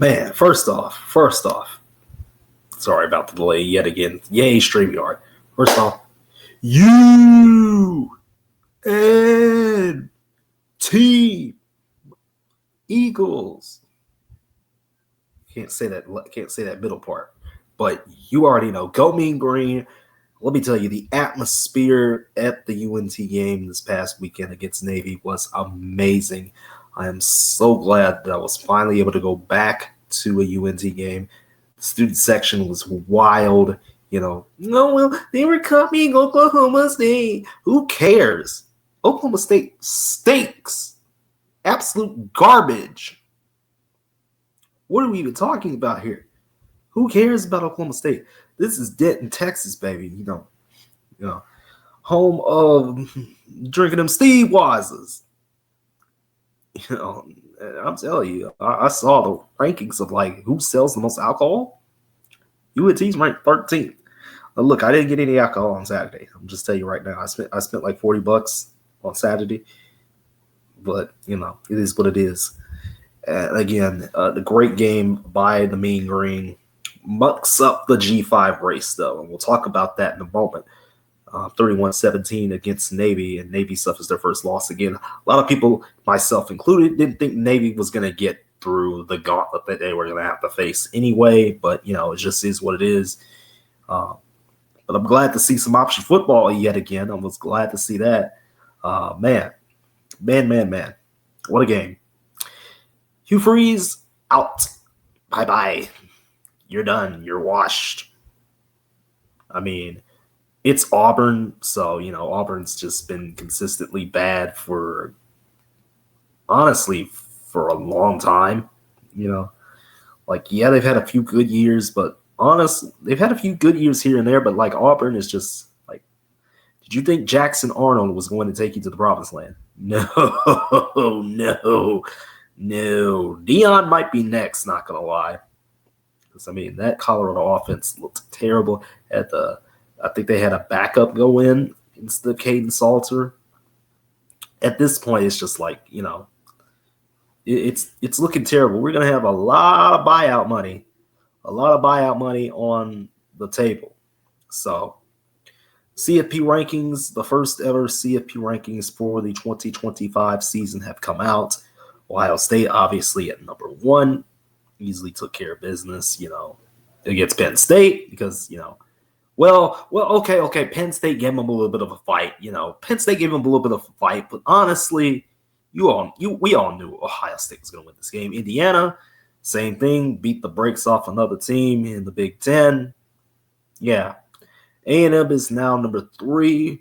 Man, first off, sorry about the delay yet again. Yay, StreamYard. First off, you and Team Eagles. Can't say that middle part, but you already know. Go Mean Green. Let me tell you, the atmosphere at the UNT game this past weekend against Navy was amazing. I am so glad that I was finally able to go back to a UNT game. The student section was wild. No, well, they were copying Oklahoma State. Who cares? Oklahoma State stinks. Absolute garbage. What are we even talking about here? Who cares about Oklahoma State? This is Denton, Texas, baby. Home of drinking them Steve Wises. I'm telling you, I saw the rankings of who sells the most alcohol. UNT's ranked 13th. Look, I didn't get any alcohol on Saturday. I'm just telling you right now. I spent like $40 on Saturday, but it is what it is. Again, the great game by the Mean Green mucks up the G5 race, though, and we'll talk about that in a moment. 31-17 against Navy, and Navy suffers their first loss again. A lot of people, myself included, didn't think Navy was going to get through the gauntlet that they were going to have to face anyway, but, it just is what it is. But I'm glad to see some option football yet again. I was glad to see that. Man. What a game. Hugh Freeze, out. Bye-bye. You're done. You're washed. I mean, it's Auburn, so, Auburn's just been consistently bad for a long time, they've had a few good years, but honestly, they've had a few good years here and there, but, Auburn is just, did you think Jackson Arnold was going to take you to the promised land? No. Dion might be next, not going to lie. Because, that Colorado offense looked terrible. I think they had a backup go in instead of Caden Salter. At this point, it's just it's looking terrible. We're going to have a lot of buyout money on the table. So, CFP rankings, the first ever CFP rankings for the 2025 season have come out. Ohio State, obviously, at number 1, easily took care of business, against Penn State because, okay. Penn State gave them a little bit of a fight, but honestly, we all knew Ohio State was going to win this game. Indiana, same thing, beat the brakes off another team in the Big Ten. Yeah. A&M is now number 3.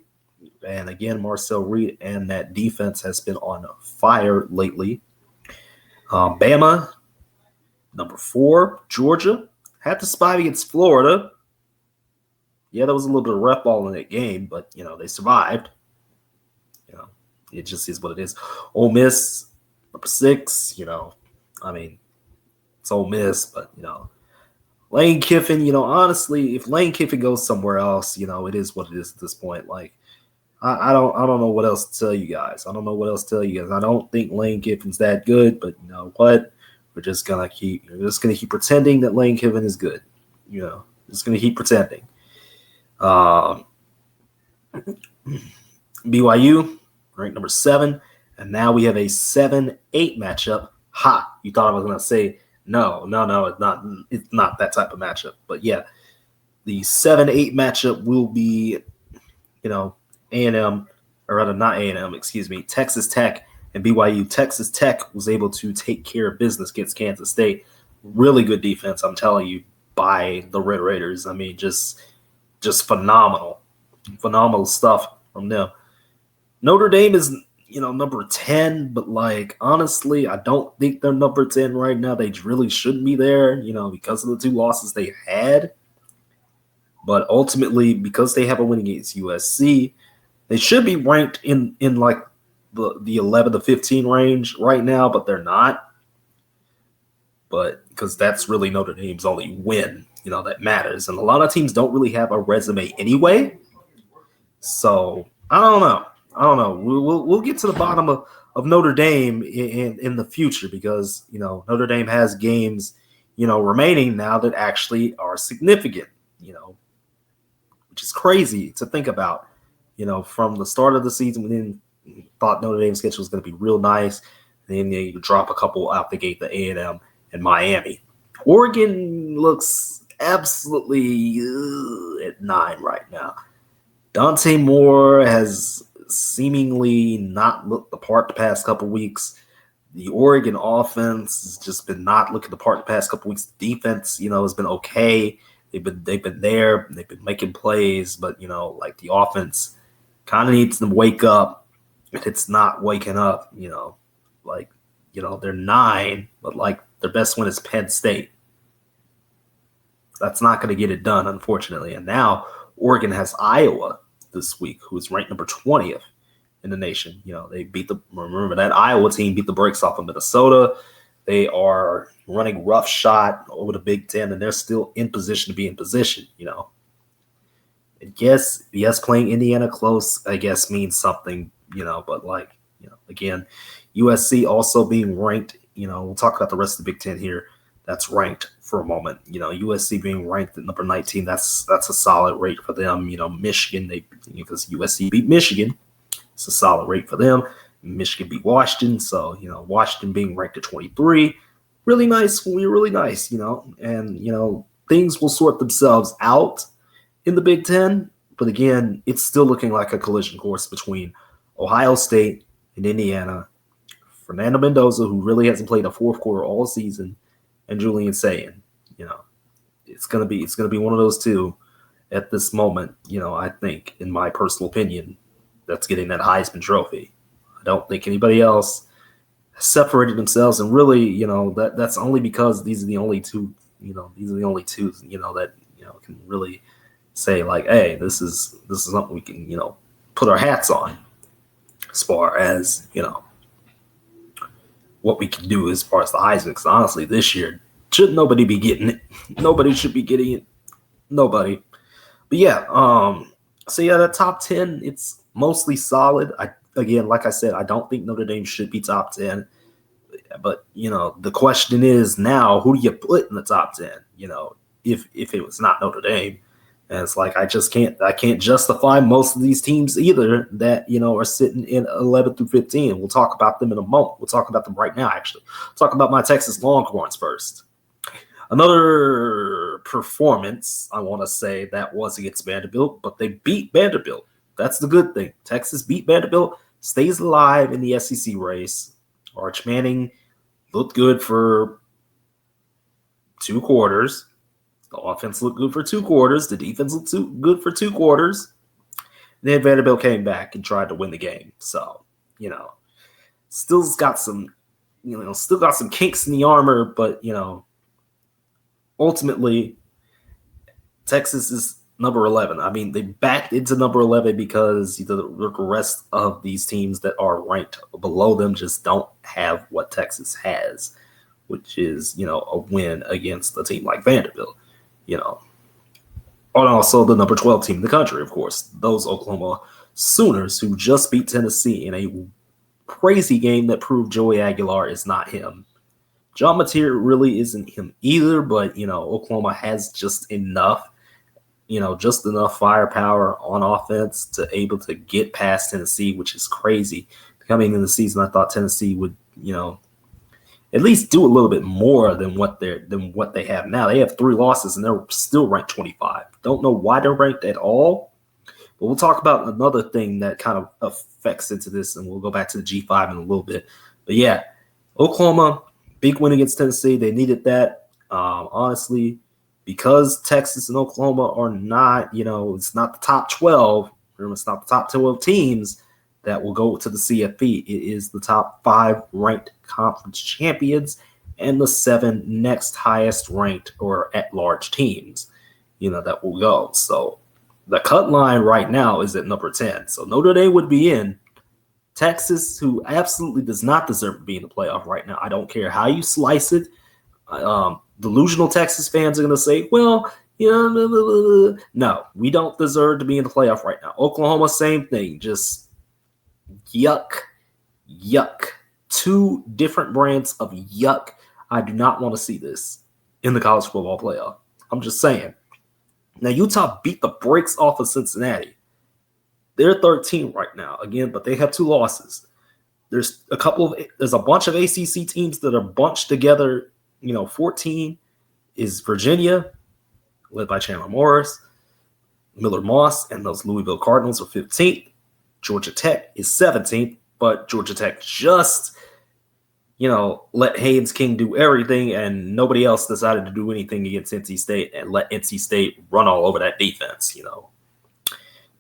And again, Marcel Reed and that defense has been on fire lately. Bama, number 4. Georgia had to spy against Florida. Yeah, there was a little bit of rep ball in that game, but, they survived. It just is what it is. Ole Miss, number 6, it's Ole Miss, but, Lane Kiffin, honestly, if Lane Kiffin goes somewhere else, it is what it is at this point. I don't know what else to tell you guys. I don't think Lane Kiffin's that good, but you know what? We're just gonna keep pretending that Lane Kiffin is good. Just gonna keep pretending. BYU ranked number 7, and now we have a 7-8 matchup. Ha! You thought I was gonna say no, it's not. It's not that type of matchup. But yeah, the 7-8 matchup will be, A&M, or rather not A&M, excuse me, Texas Tech and BYU. Texas Tech was able to take care of business against Kansas State. Really good defense, I'm telling you, by the Red Raiders. Just phenomenal stuff from them. Notre Dame is, number 10, but honestly, I don't think they're number 10 right now. They really shouldn't be there, because of the 2 losses they had. But ultimately, because they have a win against USC, they should be ranked in the 11 to 15 range right now, but they're not. But because that's really Notre Dame's only win, that matters. And a lot of teams don't really have a resume anyway. So I don't know. We'll get to the bottom of Notre Dame in the future because, Notre Dame has games remaining now that actually are significant, which is crazy to think about. From the start of the season, we didn't thought Notre Dame's schedule was going to be real nice. Then they drop a couple out the gate, the A&M and Miami. Oregon looks absolutely at 9 right now. Dante Moore has seemingly not looked the part the past couple weeks. The Oregon offense has just been not looking the part the past couple weeks. The defense, has been okay. They've been there. They've been making plays, but like the offense kind of needs to wake up. And it's not waking up. They're 9, but like their best win is Penn State. That's not going to get it done, unfortunately. And now Oregon has Iowa this week, who is ranked number 20th in the nation. They remember that Iowa team beat the brakes off of Minnesota. They are running rough shot over the Big Ten, and they're still in position to be in position. And yes, playing Indiana close, I guess, means something, but again, USC also being ranked, we'll talk about the rest of the Big Ten here. That's ranked for a moment. USC being ranked at number 19, that's a solid rate for them. Michigan, because USC beat Michigan, it's a solid rate for them. Michigan beat Washington, so Washington being ranked at 23, really nice. Really nice, and things will sort themselves out in the Big Ten. But again, it's still looking like a collision course between Ohio State and Indiana. Fernando Mendoza, who really hasn't played a fourth quarter all season, and Julian Sayin. It's gonna be one of those two at this moment. I think, in my personal opinion, that's getting that Heisman Trophy. I don't think anybody else has separated themselves, and really, that's only because these are the only two. That can really say like, hey, this is something we can put our hats on as far as what we can do as far as the Heisman. Because honestly, this year, should nobody be getting it? Nobody should be getting it. Nobody. But yeah, the top 10, it's mostly solid. Like I said, I don't think Notre Dame should be top 10. But, the question is now, who do you put in the top 10? If it was not Notre Dame. And it's like I can't justify most of these teams either that, are sitting in 11 through 15. We'll talk about them in a moment. We'll talk about them right now, actually. We'll talk about my Texas Longhorns first. Another performance, I want to say, that was against Vanderbilt, but they beat Vanderbilt. That's the good thing. Texas beat Vanderbilt, stays alive in the SEC race. Arch Manning looked good for 2 quarters. The offense looked good for 2 quarters. The defense looked good for 2 quarters. Then Vanderbilt came back and tried to win the game. So, still got some kinks in the armor, but, ultimately, Texas is number 11. I mean, they backed into number 11 because the rest of these teams that are ranked below them just don't have what Texas has, which is, a win against a team like Vanderbilt. And also the number 12 team in the country, of course, those Oklahoma Sooners, who just beat Tennessee in a crazy game that proved Joey Aguilar is not him. John Mateer really isn't him either, but, Oklahoma has just enough firepower on offense to able to get past Tennessee, which is crazy. Coming in the season, I thought Tennessee would, at least do a little bit more than what they have now. They have 3 losses and they're still ranked 25. Don't know why they're ranked at all, but we'll talk about another thing that kind of affects into this, and we'll go back to the G5 in a little bit. But yeah, Oklahoma, big win against Tennessee. They needed that. Honestly, because Texas and Oklahoma are not, it's not the top 12. Remember, it's not the top 12 teams that will go to the CFB. It is the top 5 ranked conference champions and the 7 next highest ranked or at-large teams, that will go. So the cut line right now is at number 10. So Notre Dame would be in. Texas, who absolutely does not deserve to be in the playoff right now. I don't care how you slice it. Delusional Texas fans are going to say, well, no, we don't deserve to be in the playoff right now. Oklahoma, same thing. Just yuck. 2 different brands of yuck. I do not want to see this. in the college football playoff. I'm just saying. Now, Utah beat the brakes off of Cincinnati. They're 13 right now, again, but they have 2 losses. There's a bunch of ACC teams that are bunched together. 14 is Virginia, led by Chandler Morris. Miller Moss and those Louisville Cardinals are 15th. Georgia Tech is 17th, but Georgia Tech just, let Haynes King do everything, and nobody else decided to do anything against NC State and let NC State run all over that defense,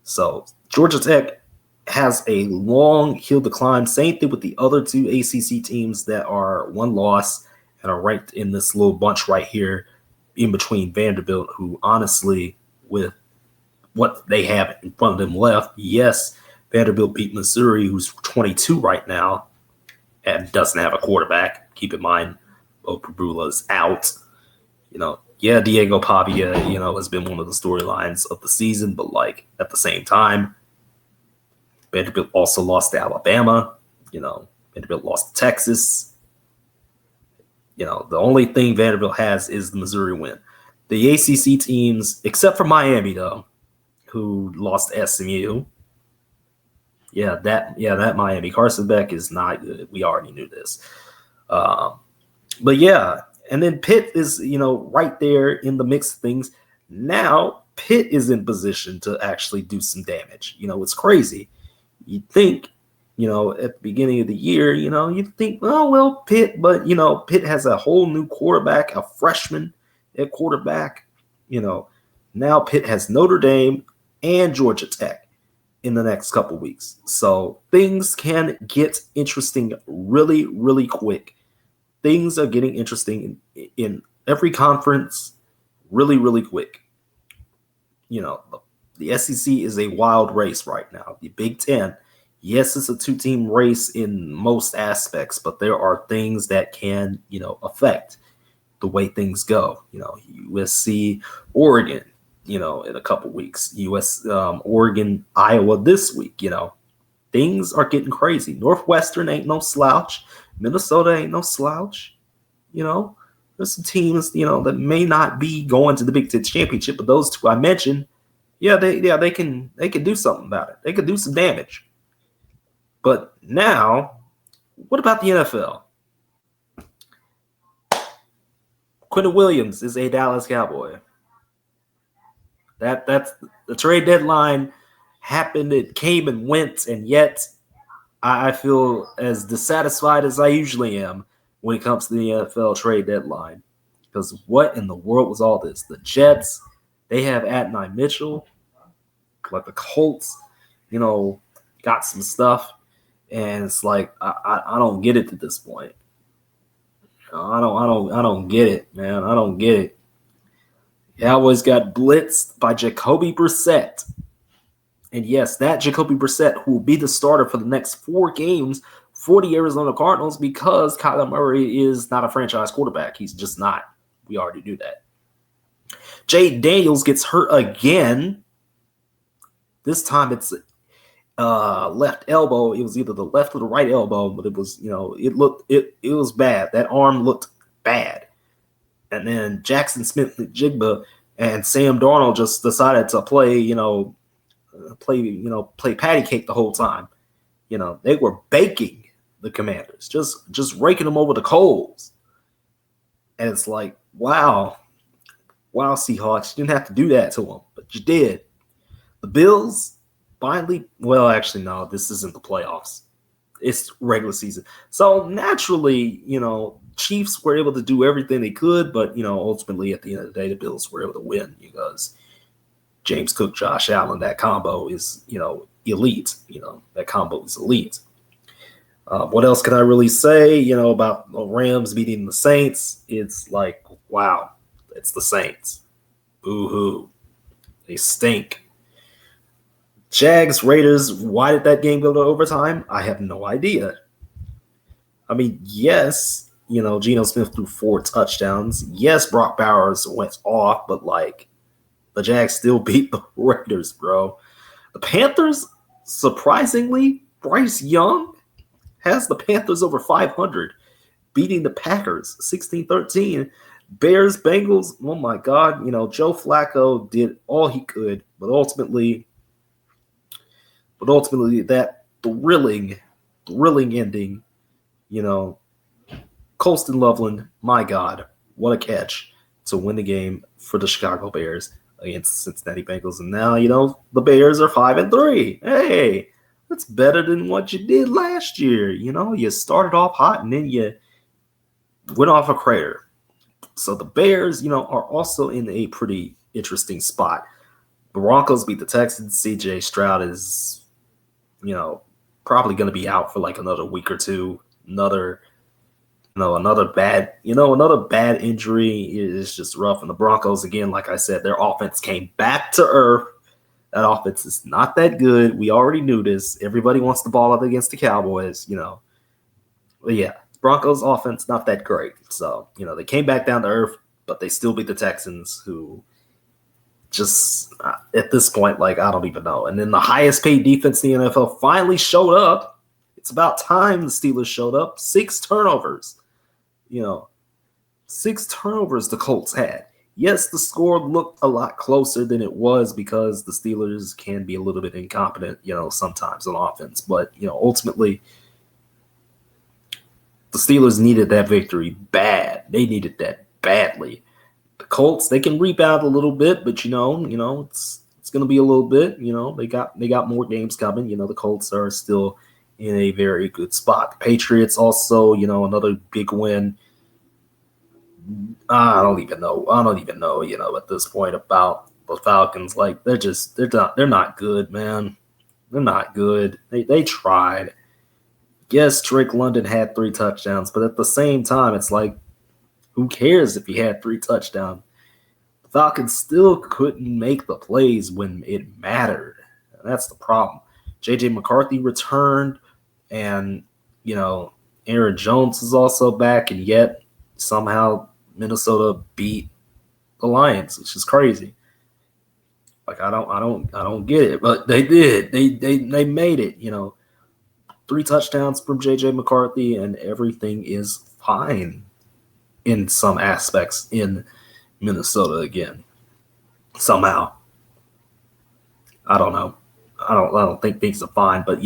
So Georgia Tech has a long hill to climb. Same thing with the other 2 ACC teams that are 1 loss and are ranked in this little bunch right here in between Vanderbilt, who honestly, with what they have in front of them left, yes, Vanderbilt beat Missouri, who's 22 right now and doesn't have a quarterback. Keep in mind, Bo Pribula's out. Diego Pavia, has been one of the storylines of the season, but at the same time, Vanderbilt also lost to Alabama. Vanderbilt lost to Texas. The only thing Vanderbilt has is the Missouri win. The ACC teams, except for Miami, though, who lost to SMU. That Miami. Carson Beck is not good. We already knew this. But yeah, and then Pitt is, right there in the mix of things. Now, Pitt is in position to actually do some damage. It's crazy. You'd think, at the beginning of the year, you'd think, oh, well, Pitt, but, Pitt has a whole new quarterback, a freshman at quarterback. Now Pitt has Notre Dame and Georgia Tech in the next couple weeks. So things can get interesting really, really quick. Things are getting interesting in every conference really, really quick. The SEC is a wild race right now. The Big Ten, yes, it's a 2-team race in most aspects, but there are things that can, affect the way things go. USC, Oregon, in a couple weeks. Oregon, Iowa this week. Things are getting crazy. Northwestern ain't no slouch. Minnesota ain't no slouch. There's some teams, that may not be going to the Big Ten championship, but those 2 I mentioned, they can do something about it. They could do some damage. But now, what about the NFL? Quentin Williams is a Dallas Cowboy. That's the trade deadline happened. It came and went, and yet I feel as dissatisfied as I usually am when it comes to the NFL trade deadline. Because what in the world was all this? The Jets, they have Adonai Mitchell, like the Colts, got some stuff, and it's like I don't get it at this point. I don't get it, man. I don't get it. Cowboys got blitzed by Jacoby Brissett. And yes, that Jacoby Brissett, who will be the starter for the next 4 games for the Arizona Cardinals, because Kyler Murray is not a franchise quarterback. He's just not. We already knew that. Jay Daniels gets hurt again. This time it's left elbow. It was either the left or the right elbow, but it was, it was bad. That arm looked bad. And then Jackson Smith-Njigba and Sam Darnold just decided to play patty cake the whole time. They were baking the Commanders, just raking them over the coals. And it's like, wow, Seahawks, you didn't have to do that to them, but you did. The Bills finally, well, actually, no, this isn't the playoffs. It's regular season. So naturally, Chiefs were able to do everything they could, but, ultimately at the end of the day, the Bills were able to win because James Cook, Josh Allen, that combo is, elite. That combo is elite. What else can I really say, about the Rams beating the Saints? It's like, wow, it's the Saints. Boo-hoo. They stink. Jags, Raiders, why did that game go to overtime? I have no idea. I mean, yes, Geno Smith threw 4 touchdowns. Yes, Brock Bowers went off, but, the Jags still beat the Raiders, bro. The Panthers, surprisingly, Bryce Young has the Panthers over 500, beating the Packers 16-13. Bears, Bengals, oh my God, Joe Flacco did all he could, but ultimately that thrilling ending, Colston Loveland, my God, what a catch to win the game for the Chicago Bears against the Cincinnati Bengals. And now, the Bears are 5-3. Hey, that's better than what you did last year. You started off hot and then you went off a crater. So the Bears, are also in a pretty interesting spot. The Broncos beat the Texans. CJ Stroud is, probably going to be out for like another week or two. Another bad injury is just rough. And the Broncos, again, like I said, their offense came back to earth. That offense is not that good. We already knew this. Everybody wants the ball up against the Cowboys, But yeah, Broncos offense, not that great. So, they came back down to earth, but they still beat the Texans, who just at this point, like, I don't even know. And then the highest paid defense in the NFL finally showed up. It's about time the Steelers showed up. 6 turnovers. 6 turnovers the Colts had. Yes, the score looked a lot closer than it was because the Steelers can be a little bit incompetent, sometimes on offense. But, ultimately, the Steelers needed that victory bad. They needed that badly. The Colts, they can rebound a little bit, but, it's going to be a little bit. They got more games coming. The Colts are still in a very good spot. The Patriots also, another big win. I don't even know, at this point about the Falcons. Like, they're not good, man. They're not good. They tried. Yes, Drake London had 3 touchdowns, but at the same time, it's like, who cares if he had 3 touchdowns? The Falcons still couldn't make the plays when it mattered. And that's the problem. J.J. McCarthy returned, and, Aaron Jones is also back, and yet somehow Minnesota beat the Lions, which is crazy. Like, I don't get it, but they did. They made it, 3 touchdowns from J.J. McCarthy, and everything is fine in some aspects in Minnesota again. Somehow. I don't know. I don't think things are fine, but,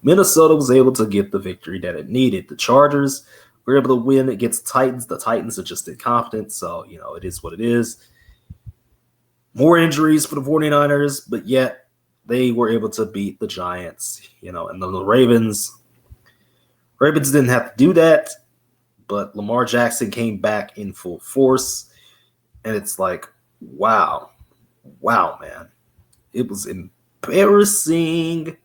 Minnesota was able to get the victory that it needed. The Chargers were able to win against the Titans. The Titans are just incompetent, so, it is what it is. More injuries for the 49ers, but yet they were able to beat the Giants, and the Ravens didn't have to do that, but Lamar Jackson came back in full force, and it's like, wow, man. It was embarrassing.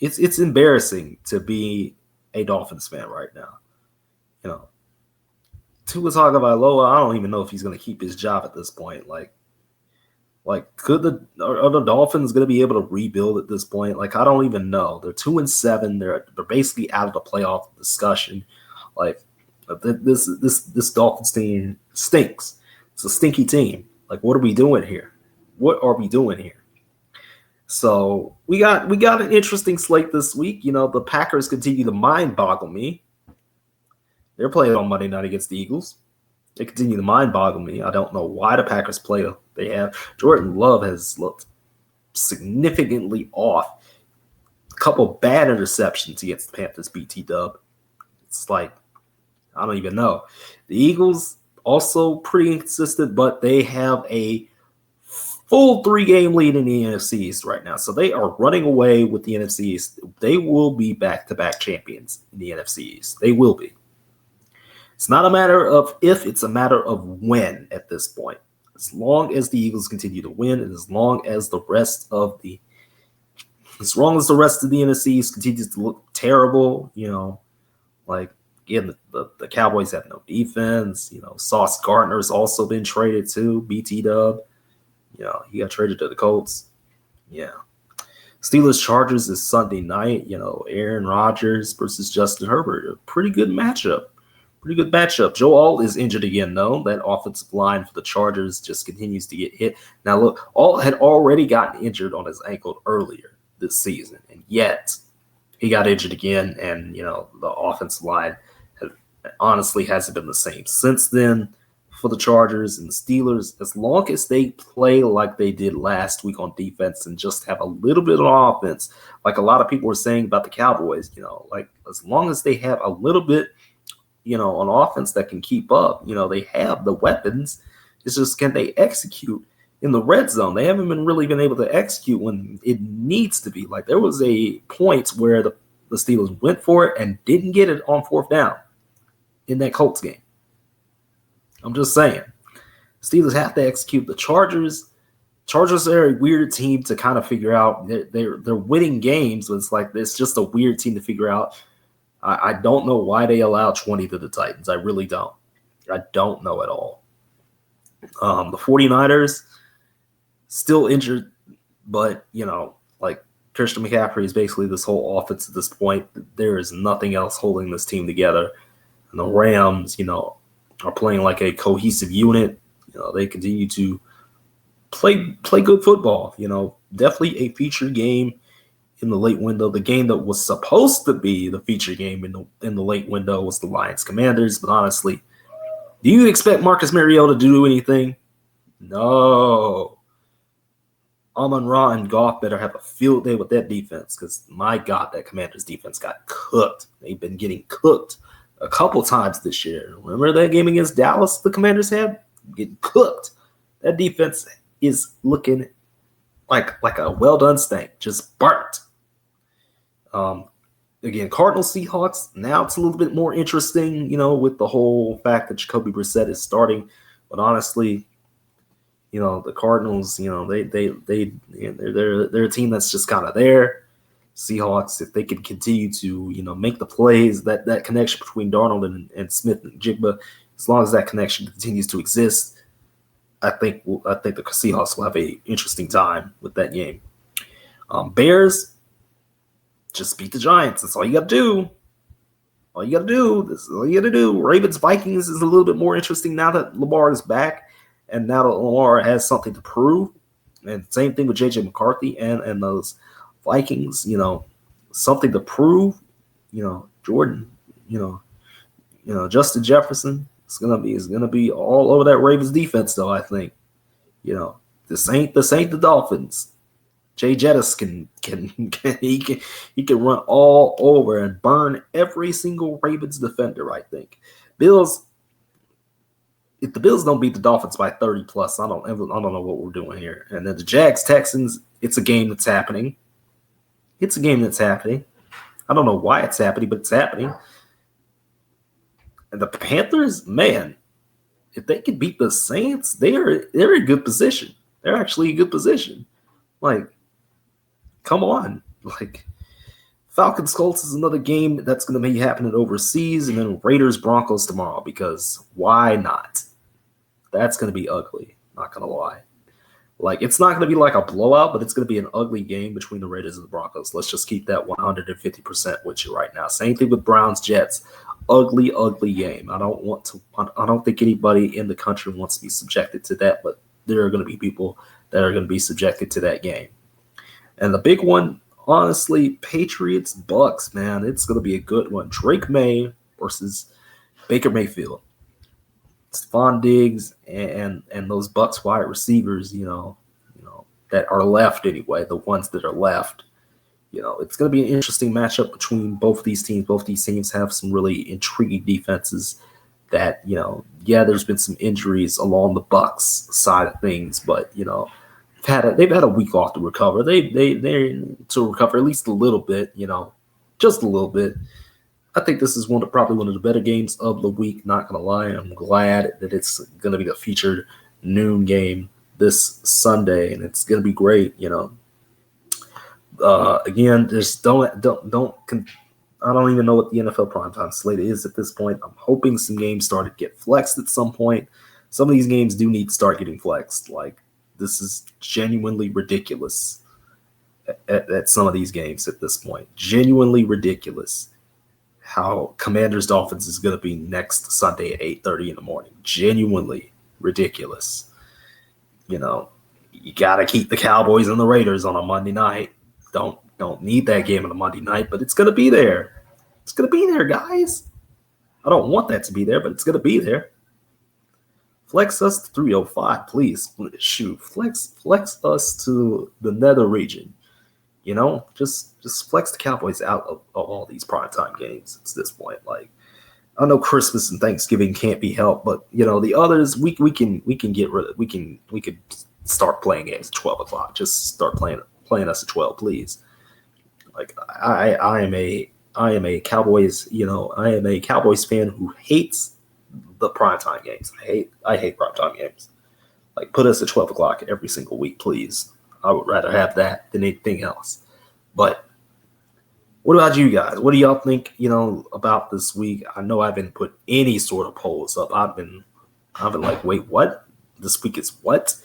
It's embarrassing to be a Dolphins fan right now. Tua Tagovailoa, I don't even know if he's going to keep his job at this point. Like, are the Dolphins going to be able to rebuild at this point? Like, I don't even know. They're 2-7. They're basically out of the playoff discussion. Like, this Dolphins team stinks. It's a stinky team. Like, what are we doing here? So we got an interesting slate this week. The Packers continue to mind boggle me. They're playing on Monday night against the Eagles. They continue to mind boggle me. I don't know why the Packers play. They have Jordan Love has looked significantly off. A couple bad interceptions against the Panthers BT dub. It's like, I don't even know. The Eagles also pretty inconsistent, but they have a full 3-game lead in the NFC East right now. So they are running away with the NFC East. They will be back-to-back champions in the NFC East. They will be. It's not a matter of if, it's a matter of when at this point. As long as the Eagles continue to win, and as long as the rest of the NFC East continues to look terrible, like, again, the Cowboys have no defense. Sauce Gardner's also been traded too, BT dub. He got traded to the Colts. Yeah. Steelers Chargers is Sunday night. Aaron Rodgers versus Justin Herbert. A pretty good matchup. Joe Alt is injured again, though. That offensive line for the Chargers just continues to get hit. Now, look, Alt had already gotten injured on his ankle earlier this season, and yet he got injured again, and, the offensive line honestly hasn't been the same since then. for the Chargers and the Steelers, as long as they play like they did last week on defense and just have a little bit of offense, like a lot of people were saying about the Cowboys, like as long as they have a little bit, on offense that can keep up, they have the weapons. It's just, can they execute in the red zone? They haven't really been able to execute when it needs to be. Like there was a point where the Steelers went for it and didn't get it on fourth down in that Colts game. I'm just saying. Steelers have to execute. The Chargers are a weird team to kind of figure out. They're winning games, but it's just a weird team to figure out. I don't know why they allow 20 to the Titans. I really don't. I don't know at all. The 49ers, still injured, but, like Christian McCaffrey is basically this whole offense at this point. There is nothing else holding this team together. And the Rams, are playing like a cohesive unit. They continue to play good football. Definitely a feature game in the late window. The game that was supposed to be the feature game in the late window was the Lions Commanders. But honestly, do you expect Marcus Mariota to do anything? No. Amon-Ra and Goff better have a field day with that defense, because my God, that Commanders defense got cooked. They've been getting cooked a couple times this year. Remember that game against Dallas the Commanders had? Getting cooked. That defense is looking like a well-done steak, just burnt. Again, Cardinals, Seahawks, now it's a little bit more interesting, with the whole fact that Jacoby Brissett is starting. But honestly, the Cardinals, they're a team that's just kind of there. Seahawks, if they can continue to, make the plays, that connection between Darnold and Smith and Jigba, as long as that connection continues to exist, I think the Seahawks will have an interesting time with that game. Bears, just beat the Giants. That's all you got to do. This is all you got to do. Ravens, Vikings is a little bit more interesting now that Lamar is back, and now that Lamar has something to prove. And same thing with J.J. McCarthy and those Vikings, something to prove. Jordan, Justin Jefferson is gonna be all over that Ravens defense, though. I think, this ain't the Dolphins. Jay Jettis can run all over and burn every single Ravens defender. I think Bills. If the Bills don't beat the Dolphins by 30 plus, I don't know what we're doing here. And then the Jags Texans, it's a game that's happening. I don't know why it's happening, but it's happening. And the Panthers, man, if they can beat the Saints, they're in good position. They're actually in good position. Like, come on. Like, Falcons Colts is another game that's going to be happening overseas, and then Raiders Broncos tomorrow, because why not? That's going to be ugly, not going to lie. Like, it's not going to be like a blowout, but it's going to be an ugly game between the Raiders and the Broncos. Let's just keep that 150% with you right now. Same thing with Browns Jets. Ugly, ugly game. I don't think anybody in the country wants to be subjected to that, but there are going to be people that are going to be subjected to that game. And the big one, honestly, Patriots Bucks, man, it's going to be a good one. Drake May versus Baker Mayfield. Stephon Diggs and those Bucks wide receivers, that are left anyway, the ones that are left. It's going to be an interesting matchup between both these teams. Both these teams have some really intriguing defenses that, there's been some injuries along the Bucks side of things, but, they've had a week off to recover. They're to recover at least a little bit, just a little bit. I think this is probably one of the better games of the week. Not gonna lie, I'm glad that it's gonna be the featured noon game this Sunday, and it's gonna be great. Again, just don't. I don't even know what the NFL primetime slate is at this point. I'm hoping some games start to get flexed at some point. Some of these games do need to start getting flexed. Like, this is genuinely ridiculous at some of these games at this point. Genuinely ridiculous how Commanders Dolphins is going to be next Sunday at 8:30 in the morning. Genuinely ridiculous. You got to keep the Cowboys and the Raiders on a Monday night. Don't need that game on a Monday night, but it's going to be there. It's going to be there, guys. I don't want that to be there, but it's going to be there. Flex us to 305, please. Shoot, flex us to the nether region. Just flex the Cowboys out of all these primetime games at this point. Like, I know Christmas and Thanksgiving can't be helped, but the others we can get rid of. We could start playing games at 12 o'clock. Just start playing us at 12, please. Like, I am a Cowboys I am a Cowboys fan who hates the primetime games. I hate primetime games. Like, put us at 12 o'clock every single week, please. I would rather have that than anything else. But what about you guys? What do y'all think, about this week? I know I haven't put any sort of polls up. I've been like, wait, what? This week is what?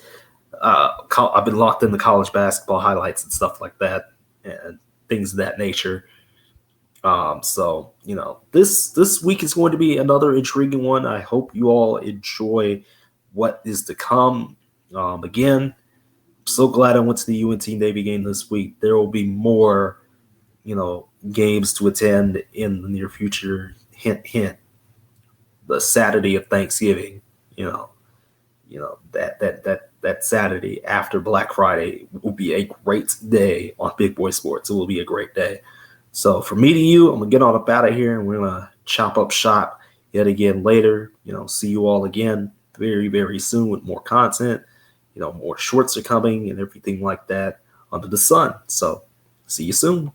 I've been locked into college basketball highlights and stuff like that, and things of that nature. So this week is going to be another intriguing one. I hope you all enjoy what is to come. Again, I'm so glad I went to the UNT Navy game this week. There will be more, games to attend in the near future. Hint, hint. The Saturday of Thanksgiving, that Saturday after Black Friday will be a great day on Big Boy Sports. It will be a great day. So for me to you, I'm gonna get on up out of here, and we're gonna chop up shop yet again later. See you all again very, very soon with more content. More shorts are coming and everything like that under the sun. So see you soon.